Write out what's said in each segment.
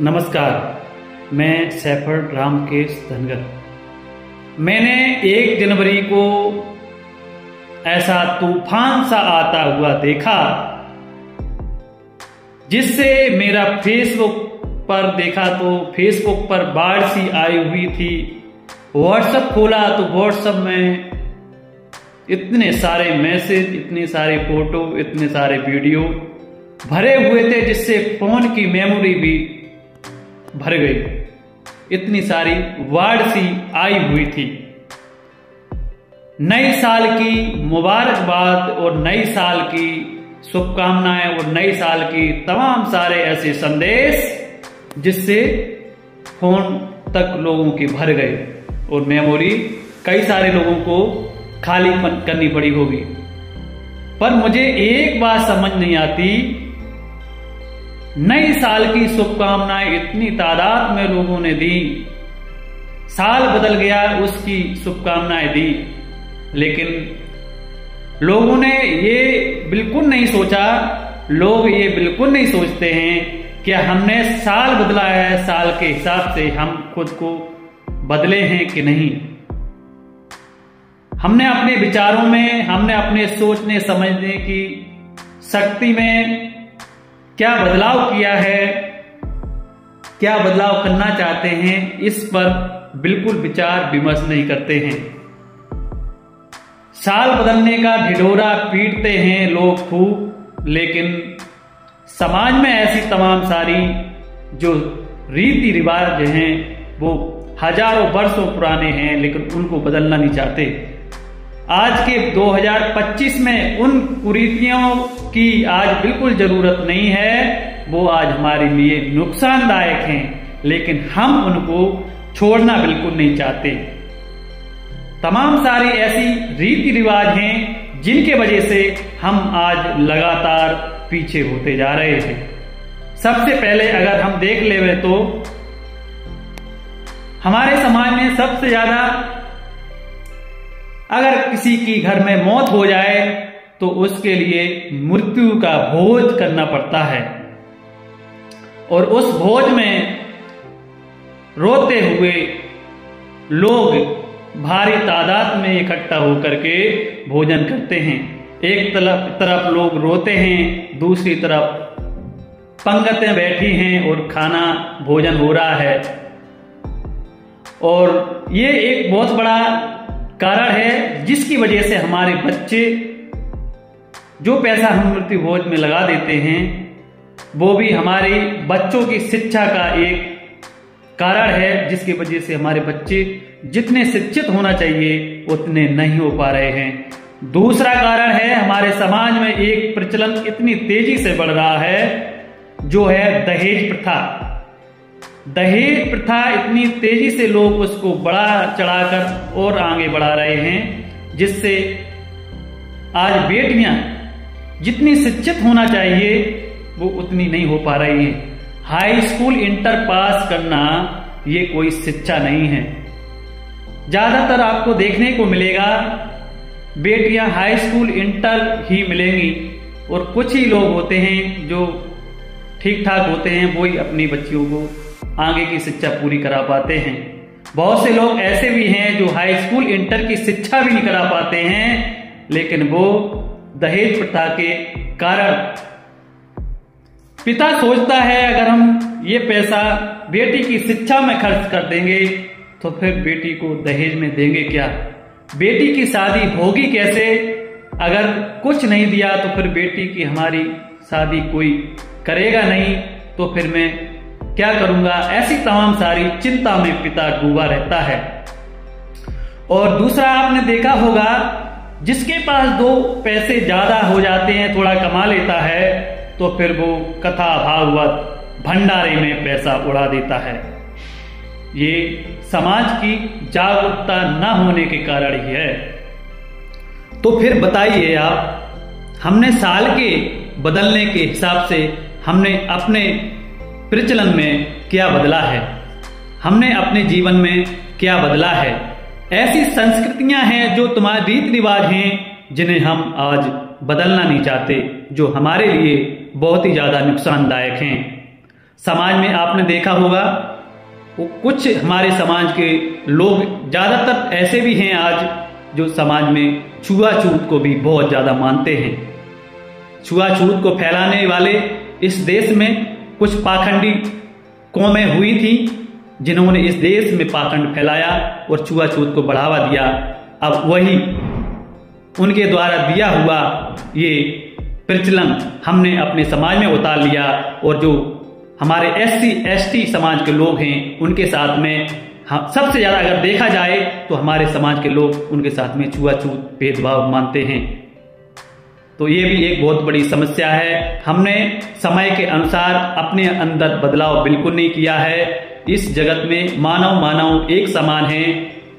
नमस्कार, मैं सैफर रामकेश धनगर। मैंने 1 जनवरी को ऐसा तूफान सा आता हुआ देखा जिससे मेरा फेसबुक पर देखा तो फेसबुक पर बाढ़ सी आई हुई थी। व्हाट्सएप खोला तो व्हाट्सएप में इतने सारे मैसेज, इतने सारे फोटो, इतने सारे वीडियो भरे हुए थे जिससे फोन की मेमोरी भी भर गई। इतनी सारी बाढ़ सी आई हुई थी। नए साल की मुबारकबाद और नए साल की शुभकामनाएं और नए साल की तमाम सारे ऐसे संदेश जिससे फोन तक लोगों के भर गए और मेमोरी कई सारे लोगों को खाली करनी पड़ी होगी। पर मुझे एक बात समझ नहीं आती, नए साल की शुभकामनाएं इतनी तादाद में लोगों ने दी, साल बदल गया उसकी शुभकामनाएं दी, लेकिन लोगों ने ये बिल्कुल नहीं सोचा, लोग ये बिल्कुल नहीं सोचते हैं कि हमने साल बदला है, साल के हिसाब से हम खुद को बदले हैं कि नहीं। हमने अपने विचारों में, हमने अपने सोचने समझने की शक्ति में क्या बदलाव किया है, क्या बदलाव करना चाहते हैं, इस पर बिल्कुल विचार विमर्श नहीं करते हैं। साल बदलने का ढिढोरा पीटते हैं लोग खूब, लेकिन समाज में ऐसी तमाम सारी जो रीति रिवाज हैं वो हजारों वर्षों पुराने हैं, लेकिन उनको बदलना नहीं चाहते। आज के 2025 में उन कुरीतियों की आज बिल्कुल जरूरत नहीं है, वो आज हमारे लिए नुकसानदायक हैं, लेकिन हम उनको छोड़ना बिल्कुल नहीं चाहते। तमाम सारी ऐसी रीति रिवाज हैं जिनके वजह से हम आज लगातार पीछे होते जा रहे हैं। सबसे पहले अगर हम देख लेवे तो हमारे समाज में सबसे ज्यादा अगर किसी की घर में मौत हो जाए तो उसके लिए मृत्यु का भोज करना पड़ता है, और उस भोज में रोते हुए लोग भारी तादाद में इकट्ठा होकर के भोजन करते हैं। एक तरफ लोग रोते हैं, दूसरी तरफ पंगतें बैठी हैं और खाना भोजन हो रहा है। और ये एक बहुत बड़ा कारण है जिसकी वजह से हमारे बच्चे जो पैसा हम मृत्यु भोज में लगा देते हैं वो भी हमारे बच्चों की शिक्षा का एक कारण है, जिसकी वजह से हमारे बच्चे जितने शिक्षित होना चाहिए उतने नहीं हो पा रहे हैं। दूसरा कारण है हमारे समाज में एक प्रचलन इतनी तेजी से बढ़ रहा है जो है दहेज प्रथा। दहेज प्रथा इतनी तेजी से लोग उसको बढ़ा चढ़ाकर और आगे बढ़ा रहे हैं, जिससे आज बेटियां जितनी शिक्षित होना चाहिए वो उतनी नहीं हो पा रही हैं। हाई स्कूल इंटर पास करना ये कोई शिक्षा नहीं है। ज्यादातर आपको देखने को मिलेगा बेटियां हाई स्कूल इंटर ही मिलेंगी, और कुछ ही लोग होते हैं जो ठीक ठाक होते हैं, वो ही अपनी बच्चियों को आगे की शिक्षा पूरी करा पाते हैं। बहुत से लोग ऐसे भी हैं जो हाई स्कूल इंटर की शिक्षा भी नहीं करा पाते हैं, लेकिन वो दहेज प्रथा के कारण पिता सोचता है अगर हम ये पैसा बेटी की शिक्षा में खर्च कर देंगे तो फिर बेटी को दहेज में देंगे क्या, बेटी की शादी होगी कैसे, अगर कुछ नहीं दिया तो फिर बेटी की हमारी शादी कोई करेगा नहीं तो फिर मैं क्या करूंगा। ऐसी तमाम सारी चिंता में पिता डूबा रहता है। और दूसरा आपने देखा होगा जिसके पास 2 पैसे ज्यादा हो जाते हैं, थोड़ा कमा लेता है, तो फिर वो कथा भागवत भंडारे में पैसा उड़ा देता है। ये समाज की जागरूकता न होने के कारण ही है। तो फिर बताइए आप, हमने साल के बदलने के हिसाब से हमने अपने प्रचलन में क्या बदला है, हमने अपने जीवन में क्या बदला है। ऐसी संस्कृतियां हैं जो तुम्हारे रीति रिवाज हैं जिन्हें हम आज बदलना नहीं चाहते, जो हमारे लिए बहुत ही ज्यादा नुकसानदायक हैं। समाज में आपने देखा होगा, वो कुछ हमारे समाज के लोग ज्यादातर ऐसे भी हैं आज जो समाज में छुआछूत को भी बहुत ज्यादा मानते हैं। छुआछूत को फैलाने वाले इस देश में कुछ पाखंडी कौमें हुई थी जिन्होंने इस देश में पाखंड फैलाया और छुआछूत को बढ़ावा दिया। अब वही उनके द्वारा दिया हुआ ये प्रचलन हमने अपने समाज में उतार लिया और जो हमारे SC ST समाज के लोग हैं उनके साथ में सबसे ज्यादा अगर देखा जाए तो हमारे समाज के लोग उनके साथ में छुआछूत भेदभाव मानते हैं। तो ये भी एक बहुत बड़ी समस्या है। हमने समय के अनुसार अपने अंदर बदलाव बिल्कुल नहीं किया है। इस जगत में मानव एक समान है,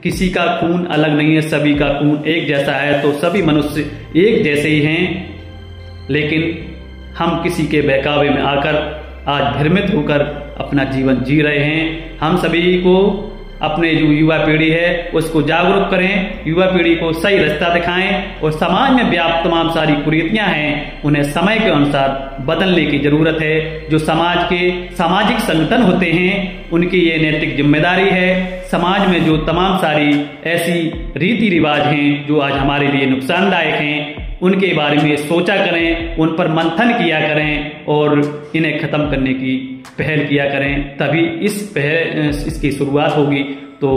किसी का खून अलग नहीं है, सभी का खून एक जैसा है, तो सभी मनुष्य एक जैसे ही हैं। लेकिन हम किसी के बहकावे में आकर आज भ्रमित होकर अपना जीवन जी रहे हैं। हम सभी को अपने जो युवा पीढ़ी है उसको जागरूक करें, युवा पीढ़ी को सही रास्ता दिखाएं और समाज में व्याप्त तमाम सारी कुरीतियां हैं उन्हें समय के अनुसार बदलने की जरूरत है। जो समाज के सामाजिक संगठन होते हैं उनकी ये नैतिक जिम्मेदारी है। समाज में जो तमाम सारी ऐसी रीति रिवाज हैं जो आज हमारे लिए नुकसानदायक हैं उनके बारे में सोचा करें, उन पर मंथन किया करें और इन्हें खत्म करने की पहल किया करें। तभी इसकी शुरुआत होगी तो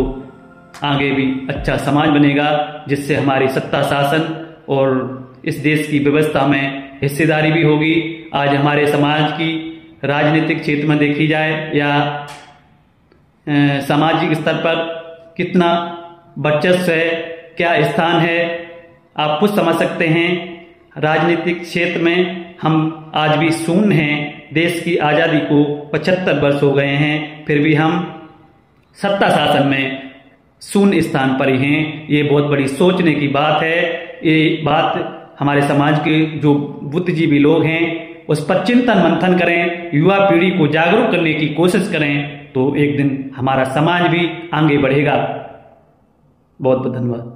आगे भी अच्छा समाज बनेगा जिससे हमारी सत्ता शासन और इस देश की व्यवस्था में हिस्सेदारी भी होगी। आज हमारे समाज की राजनीतिक क्षेत्र में देखी जाए या सामाजिक स्तर पर कितना वर्चस्व है, क्या स्थान है, आप खुद समझ सकते हैं। राजनीतिक क्षेत्र में हम आज भी शून्य हैं। देश की आजादी को 75 वर्ष हो गए हैं, फिर भी हम सत्ता शासन में शून्य स्थान पर ही हैं। ये बहुत बड़ी सोचने की बात है। ये बात हमारे समाज के जो बुद्धिजीवी लोग हैं उस पर चिंतन मंथन करें, युवा पीढ़ी को जागरूक करने की कोशिश करें, तो एक दिन हमारा समाज भी आगे बढ़ेगा। बहुत बहुत धन्यवाद।